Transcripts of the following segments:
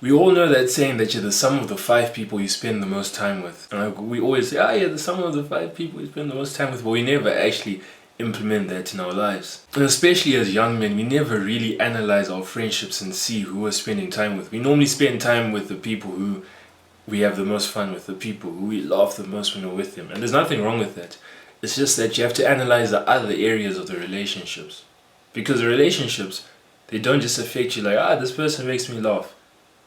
We all know that saying that you're the sum of the 5 people you spend the most time with. And we always say, you're the sum of the 5 people you spend the most time with, but we never actually implement that in our lives. And especially as young men, we never really analyze our friendships and see who we're spending time with. We normally spend time with the people who we have the most fun with, the people who we laugh the most when we're with them. And there's nothing wrong with that. It's just that you have to analyze the other areas of the relationships. Because the relationships, they don't just affect you like, this person makes me laugh.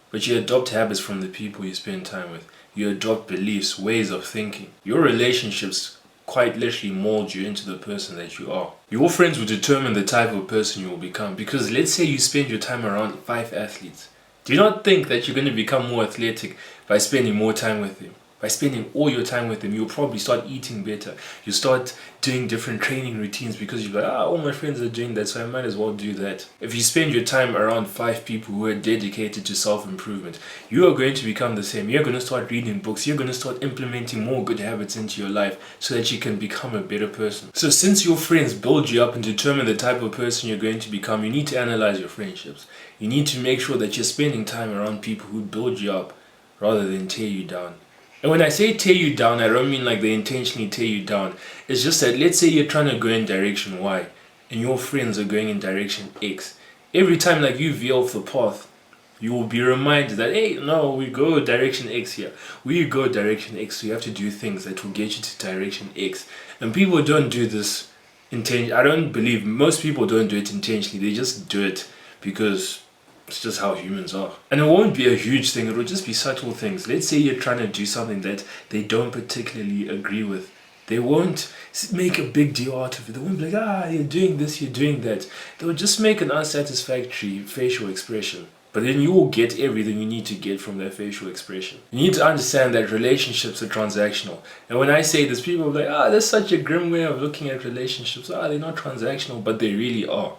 But you adopt habits from the people you spend time with. You adopt beliefs, ways of thinking. Your relationships quite literally mold you into the person that you are. Your friends will determine the type of person you will become. Because let's say you spend your time around 5 athletes. Do you not think that you're going to become more athletic by spending more time with them? By spending all your time with them, you'll probably start eating better. You'll start doing different training routines because you're like, all my friends are doing that, so I might as well do that. If you spend your time around 5 people who are dedicated to self-improvement, you are going to become the same. You're going to start reading books. You're going to start implementing more good habits into your life so that you can become a better person. So since your friends build you up and determine the type of person you're going to become, you need to analyze your friendships. You need to make sure that you're spending time around people who build you up rather than tear you down. And when I say tear you down, I don't mean like they intentionally tear you down. It's just that let's say you're trying to go in direction Y and your friends are going in direction X. Every time like you veer off the path, you will be reminded that, hey, no, we go direction X here. We go direction X, so you have to do things that will get you to direction X. And people don't do this intentionally. I don't believe most people don't do it intentionally. They just do it because it's just how humans are. And it won't be a huge thing, it will just be subtle things. Let's say you're trying to do something that they don't particularly agree with. They won't make a big deal out of it. They won't be like, you're doing this, you're doing that. They will just make an unsatisfactory facial expression. But then you will get everything you need to get from that facial expression. You need to understand that relationships are transactional. And when I say this, people are like, that's such a grim way of looking at relationships. They're not transactional, but they really are.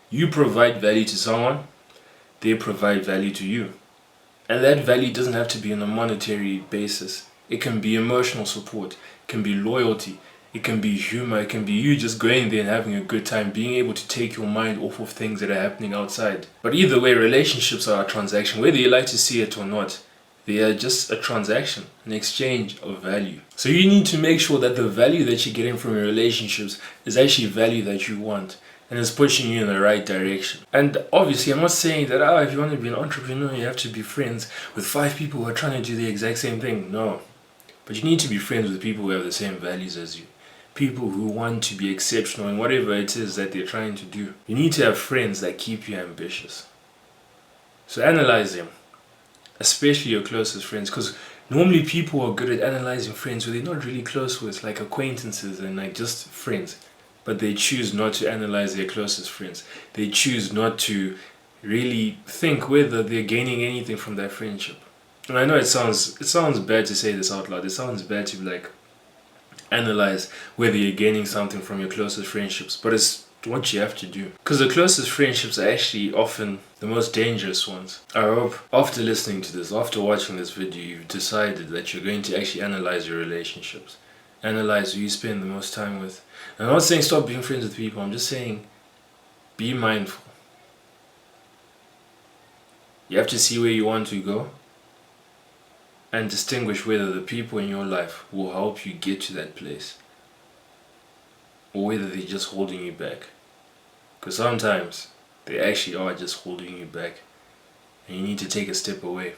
You provide value to someone, they provide value to you. And that value doesn't have to be on a monetary basis. It can be emotional support, it can be loyalty, it can be humor, it can be you just going there and having a good time, being able to take your mind off of things that are happening outside. But either way, relationships are a transaction. Whether you like to see it or not, they are just a transaction, an exchange of value. So you need to make sure that the value that you're getting from your relationships is actually value that you want and it's pushing you in the right direction. And obviously, I'm not saying that if you want to be an entrepreneur, you have to be friends with 5 people who are trying to do the exact same thing. No. But you need to be friends with people who have the same values as you. People who want to be exceptional in whatever it is that they're trying to do. You need to have friends that keep you ambitious. So analyze them, especially your closest friends, because normally people are good at analyzing friends who they're not really close with, like acquaintances and like just friends. But they choose not to analyze their closest friends. They choose not to really think whether they're gaining anything from that friendship. And I know it sounds bad to say this out loud. It sounds bad to like analyze whether you're gaining something from your closest friendships, but it's what you have to do. Because the closest friendships are actually often the most dangerous ones. I hope after listening to this, after watching this video, you've decided that you're going to actually analyze your relationships. Analyze who you spend the most time with. I'm not saying stop being friends with people, I'm just saying be mindful. You have to see where you want to go and distinguish whether the people in your life will help you get to that place or whether they're just holding you back. Because sometimes they actually are just holding you back and you need to take a step away.